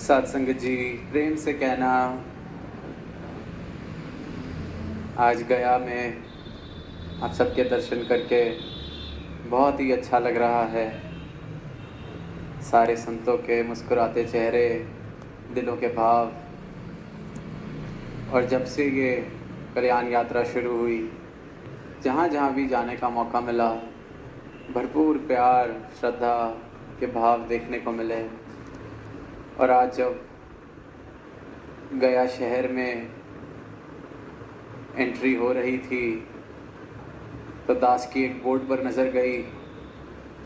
साथ संगत जी, प्रेम से कहना, आज गया में आप सबके दर्शन करके बहुत ही अच्छा लग रहा है। सारे संतों के मुस्कुराते चेहरे, दिलों के भाव। और जब से ये कल्याण यात्रा शुरू हुई, जहाँ जहाँ भी जाने का मौका मिला, भरपूर प्यार श्रद्धा के भाव देखने को मिले। और आज जब गया शहर में एंट्री हो रही थी तो दास की एक बोर्ड पर नज़र गई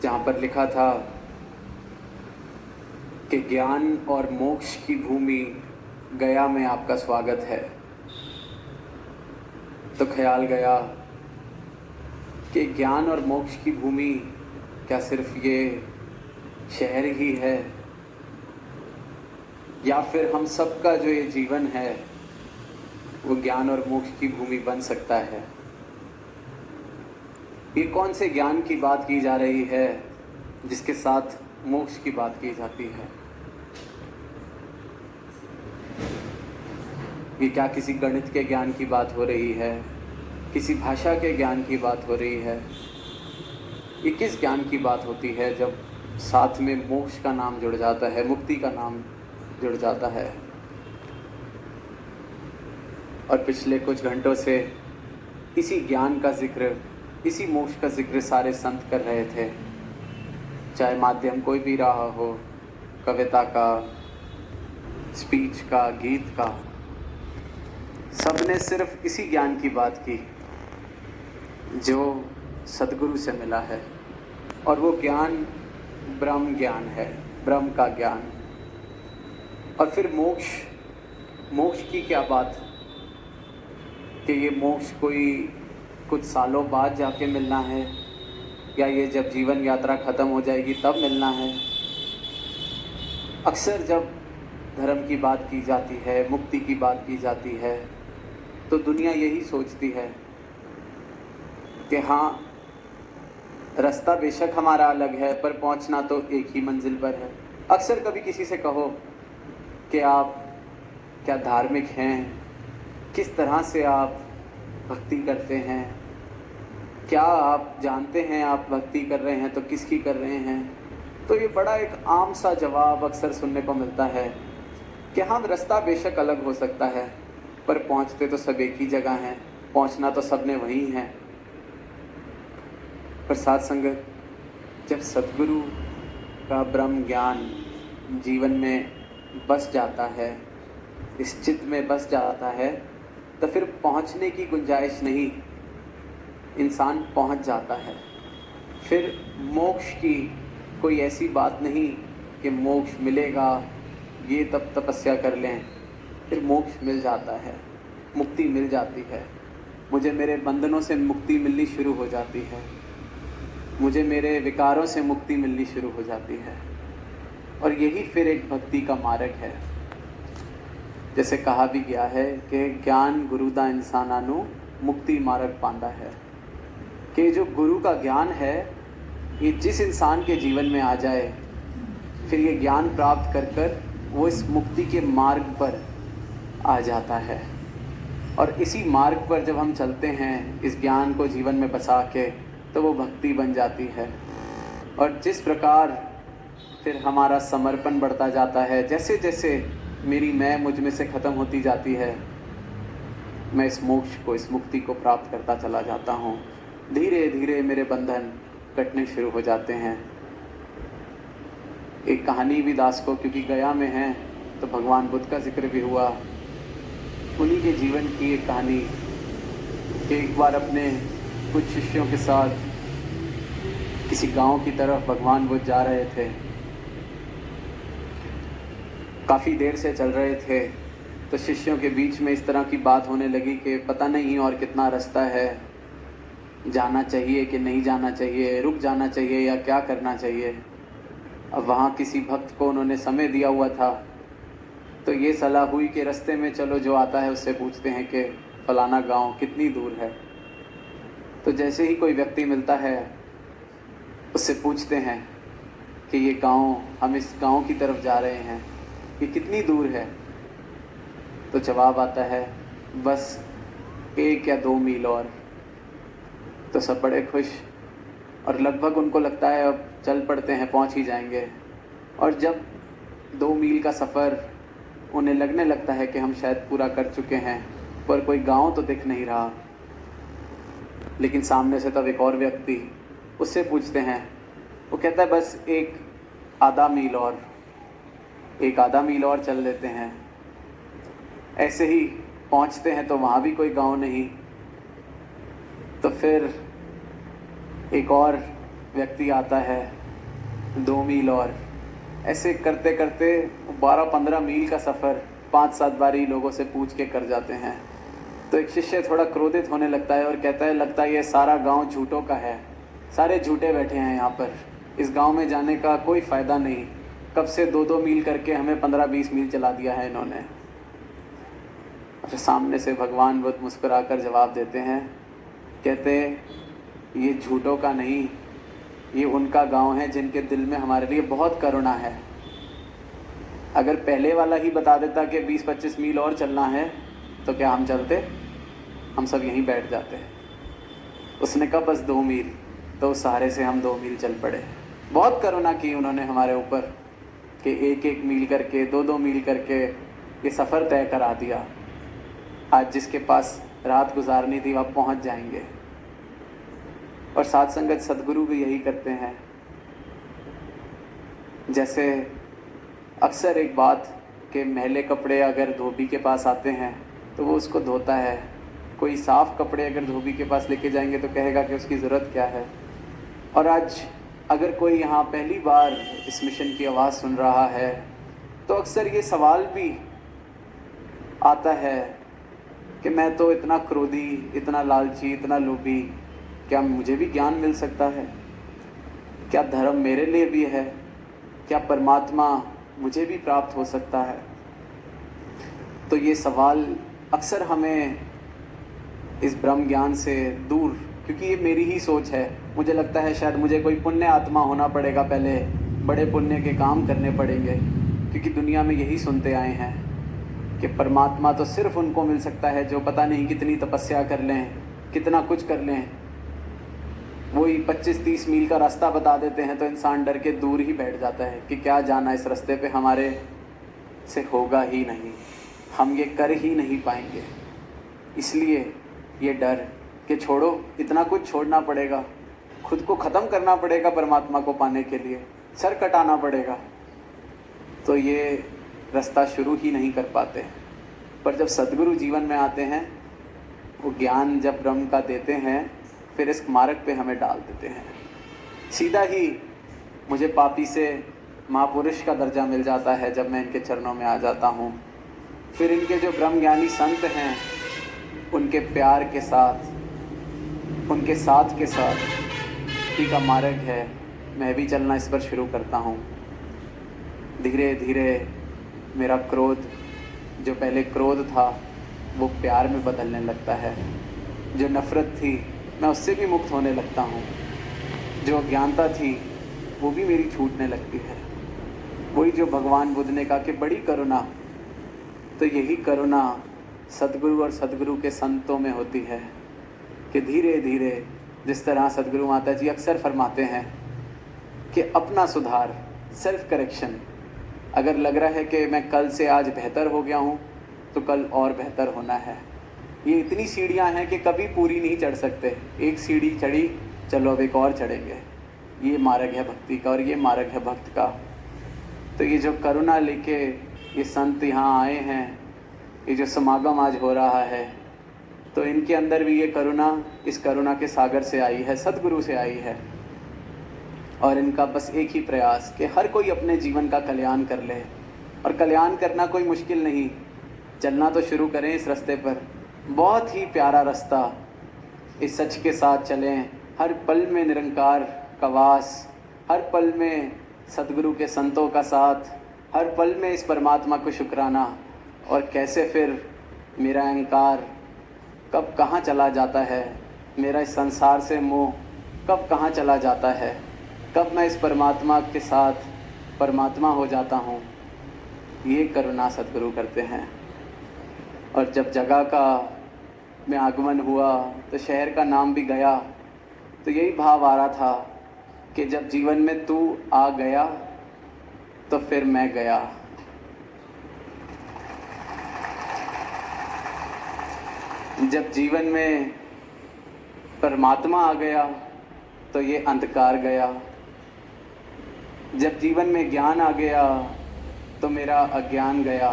जहाँ पर लिखा था कि ज्ञान और मोक्ष की भूमि गया में आपका स्वागत है। तो ख्याल गया कि ज्ञान और मोक्ष की भूमि क्या सिर्फ ये शहर ही है, या फिर हम सबका जो ये जीवन है वो ज्ञान और मोक्ष की भूमि बन सकता है। ये कौन से ज्ञान की बात की जा रही है जिसके साथ मोक्ष की बात की जाती है? ये क्या किसी गणित के ज्ञान की बात हो रही है, किसी भाषा के ज्ञान की बात हो रही है? ये किस ज्ञान की बात होती है जब साथ में मोक्ष का नाम जुड़ जाता है, मुक्ति का नाम जुड़ जाता है? और पिछले कुछ घंटों से इसी ज्ञान का जिक्र, इसी मोक्ष का जिक्र सारे संत कर रहे थे। चाहे माध्यम कोई भी रहा हो, कविता का, स्पीच का, गीत का, सबने सिर्फ इसी ज्ञान की बात की जो सद्गुरु से मिला है। और वो ज्ञान ब्रह्म ज्ञान है, ब्रह्म का ज्ञान। और फिर मोक्ष की क्या बात कि ये मोक्ष कोई कुछ सालों बाद जाके मिलना है, या ये जब जीवन यात्रा ख़त्म हो जाएगी तब मिलना है। अक्सर जब धर्म की बात की जाती है, मुक्ति की बात की जाती है, तो दुनिया यही सोचती है कि हाँ, रास्ता बेशक हमारा अलग है पर पहुंचना तो एक ही मंजिल पर है। अक्सर कभी किसी से कहो कि आप क्या धार्मिक हैं, किस तरह से आप भक्ति करते हैं, क्या आप जानते हैं आप भक्ति कर रहे हैं तो किसकी कर रहे हैं, तो ये बड़ा एक आम सा जवाब अक्सर सुनने को मिलता है कि हाँ, रास्ता बेशक अलग हो सकता है पर पहुंचते तो सब एक ही जगह हैं, पहुंचना तो सब ने वहीं है। पर साथ संगत, जब सद्गुरु का ब्रह्म ज्ञान जीवन में बस जाता है, इस चित्त में बस जाता है, तो फिर पहुंचने की गुंजाइश नहीं, इंसान पहुंच जाता है। फिर मोक्ष की कोई ऐसी बात नहीं कि मोक्ष मिलेगा, ये तब तपस्या कर लें, फिर मोक्ष मिल जाता है, मुक्ति मिल जाती है। मुझे मेरे बंधनों से मुक्ति मिलनी शुरू हो जाती है, मुझे मेरे विकारों से मुक्ति मिलनी शुरू हो जाती है। और यही फिर एक भक्ति का मार्ग है। जैसे कहा भी गया है कि ज्ञान गुरु दा इंसानानु मुक्ति मार्ग पांदा है, कि जो गुरु का ज्ञान है ये जिस इंसान के जीवन में आ जाए, फिर ये ज्ञान प्राप्त कर कर वो इस मुक्ति के मार्ग पर आ जाता है। और इसी मार्ग पर जब हम चलते हैं, इस ज्ञान को जीवन में बसा के, तो वो भक्ति बन जाती है। और जिस प्रकार फिर हमारा समर्पण बढ़ता जाता है, जैसे जैसे मेरी मैं मुझ में से ख़त्म होती जाती है, मैं इस मोक्ष को, इस मुक्ति को प्राप्त करता चला जाता हूँ। धीरे धीरे मेरे बंधन कटने शुरू हो जाते हैं। एक कहानी भी दास को, क्योंकि गया में है तो भगवान बुद्ध का जिक्र भी हुआ, उन्हीं के जीवन की एक कहानी कि एक बार अपने कुछ शिष्यों के साथ किसी गांव की तरफ भगवान बुद्ध जा रहे थे। काफ़ी देर से चल रहे थे, तो शिष्यों के बीच में इस तरह की बात होने लगी कि पता नहीं और कितना रास्ता है, जाना चाहिए कि नहीं जाना चाहिए, रुक जाना चाहिए या क्या करना चाहिए। अब वहाँ किसी भक्त को उन्होंने समय दिया हुआ था, तो ये सलाह हुई कि रास्ते में चलो, जो आता है उससे पूछते हैं कि फलाना गांव कितनी दूर है। तो जैसे ही कोई व्यक्ति मिलता है उससे पूछते हैं कि ये गांव, हम इस गांव की तरफ जा रहे हैं। कि कितनी दूर है? तो जवाब आता है बस 1 या 2 मील और। तो सब बड़े खुश, और लगभग उनको लगता है अब चल पड़ते हैं, पहुंच ही जाएंगे। और जब 2 मील का सफ़र उन्हें लगने लगता है कि हम शायद पूरा कर चुके हैं, पर कोई गांव तो दिख नहीं रहा, लेकिन सामने से तब एक और व्यक्ति, उससे पूछते हैं। वो कहता है बस 1 आधा मील और, 1 आधा मील और चल लेते हैं। ऐसे ही पहुंचते हैं तो वहाँ भी कोई गांव नहीं। तो फिर एक और व्यक्ति आता है, 2 मील और। ऐसे करते करते 12-15 मील का सफ़र 5-7 बारी लोगों से पूछ के कर जाते हैं। तो एक शिष्य थोड़ा क्रोधित होने लगता है और कहता है लगता है ये सारा गांव झूठों का है, सारे झूठे बैठे हैं यहाँ पर, इस गांव में जाने का कोई फ़ायदा नहीं। कब से 2-2 मील करके हमें 15-20 मील चला दिया है इन्होंने। फिर सामने से भगवान बुद्ध मुस्कुराकर जवाब देते हैं, कहते ये झूठों का नहीं, ये उनका गांव है जिनके दिल में हमारे लिए बहुत करुणा है। अगर पहले वाला ही बता देता कि 20-25 मील और चलना है तो क्या हम चलते? हम सब यहीं बैठ जाते। उसने कहा बस 2 मील, तो उस सहारे से हम 2 मील चल पड़े। बहुत करुणा की उन्होंने हमारे ऊपर कि 1-1 मील करके, 2-2 मील करके ये सफ़र तय करा दिया। आज जिसके पास रात गुजारनी थी वह पहुंच जाएंगे। और साथ संगत सदगुरु भी यही करते हैं। जैसे अक्सर एक बात कि मैले कपड़े अगर धोबी के पास आते हैं तो वो उसको धोता है, कोई साफ़ कपड़े अगर धोबी के पास लेके जाएंगे तो कहेगा कि उसकी ज़रूरत क्या है। और आज अगर कोई यहाँ पहली बार इस मिशन की आवाज़ सुन रहा है तो अक्सर ये सवाल भी आता है कि मैं तो इतना क्रोधी, इतना लालची, इतना लोभी, क्या मुझे भी ज्ञान मिल सकता है? क्या धर्म मेरे लिए भी है? क्या परमात्मा मुझे भी प्राप्त हो सकता है? तो ये सवाल अक्सर हमें इस ब्रह्म ज्ञान से दूर, क्योंकि ये मेरी ही सोच है, मुझे लगता है शायद मुझे कोई पुण्य आत्मा होना पड़ेगा, पहले बड़े पुण्य के काम करने पड़ेंगे, क्योंकि दुनिया में यही सुनते आए हैं कि परमात्मा तो सिर्फ उनको मिल सकता है जो पता नहीं कितनी तपस्या कर लें, कितना कुछ कर लें। वही 25-30 मील का रास्ता बता देते हैं तो इंसान डर के दूर ही बैठ जाता है कि क्या जाना, इस रास्ते पे हमारे से होगा ही नहीं, हम ये कर ही नहीं पाएंगे। इसलिए ये डर कि छोड़ो, इतना कुछ छोड़ना पड़ेगा, खुद को ख़त्म करना पड़ेगा परमात्मा को पाने के लिए, सर कटाना पड़ेगा, तो ये रास्ता शुरू ही नहीं कर पाते। पर जब सद्गुरु जीवन में आते हैं, वो ज्ञान जब ब्रह्म का देते हैं, फिर इस मार्ग पे हमें डाल देते हैं। सीधा ही मुझे पापी से महापुरुष का दर्जा मिल जाता है जब मैं इनके चरणों में आ जाता हूँ। फिर इनके जो ब्रह्मज्ञानी संत हैं, उनके प्यार के साथ, उनके साथ के साथ ही का मार्ग है, मैं भी चलना इस पर शुरू करता हूँ। धीरे धीरे मेरा क्रोध, जो पहले क्रोध था, वो प्यार में बदलने लगता है। जो नफ़रत थी, मैं उससे भी मुक्त होने लगता हूँ। जो अज्ञानता थी, वो भी मेरी छूटने लगती है। वही जो भगवान बुद्ध ने कहा कि बड़ी करुणा, तो यही करुणा सद्गुरु और सद्गुरु के संतों में होती है कि धीरे धीरे, जिस तरह सद्गुरु माता जी अक्सर फरमाते हैं कि अपना सुधार, सेल्फ करेक्शन, अगर लग रहा है कि मैं कल से आज बेहतर हो गया हूँ तो कल और बेहतर होना है। ये इतनी सीढ़ियाँ हैं कि कभी पूरी नहीं चढ़ सकते। एक सीढ़ी चढ़ी, चलो अब एक और चढ़ेंगे। ये मार्ग है भक्ति का और ये मार्ग है भक्त का। तो ये जो करुणा लेके ये संत यहाँ आए हैं, ये जो समागम आज हो रहा है, तो इनके अंदर भी ये करुणा इस करुणा के सागर से आई है, सद्गुरु से आई है। और इनका बस एक ही प्रयास कि हर कोई अपने जीवन का कल्याण कर ले। और कल्याण करना कोई मुश्किल नहीं, चलना तो शुरू करें इस रास्ते पर। बहुत ही प्यारा रास्ता, इस सच के साथ चलें। हर पल में निरंकार का वास, हर पल में सद्गुरु के संतों का साथ, हर पल में इस परमात्मा को शुक्राना। और कैसे फिर मेरा अहंकार कब कहाँ चला जाता है, मेरा इस संसार से मोह कब कहाँ चला जाता है, कब मैं इस परमात्मा के साथ परमात्मा हो जाता हूँ। ये करुणा सद्गुरु करते हैं। और जब जगह का में आगमन हुआ तो शहर का नाम भी गया, तो यही भाव आ रहा था कि जब जीवन में तू आ गया तो फिर मैं गया। जब जीवन में परमात्मा आ गया तो ये अंधकार गया। जब जीवन में ज्ञान आ गया तो मेरा अज्ञान गया।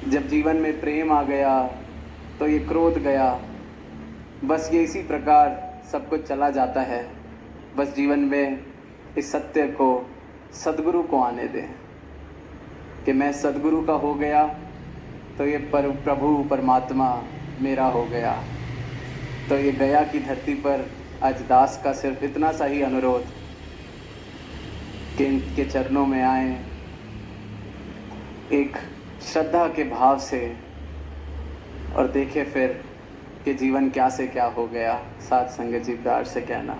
जब जीवन में प्रेम आ गया तो ये क्रोध गया। बस ये इसी प्रकार सब कुछ चला जाता है। बस जीवन में इस सत्य को, सद्गुरु को आने दें कि मैं सद्गुरु का हो गया तो ये प्रभु परमात्मा मेरा हो गया। तो ये गया की धरती पर आज दास का सिर्फ इतना सा ही अनुरोध कि इनके चरणों में आए, एक श्रद्धा के भाव से, और देखे फिर कि जीवन क्या से क्या हो गया। साथ संगत जी प्यार से कहना।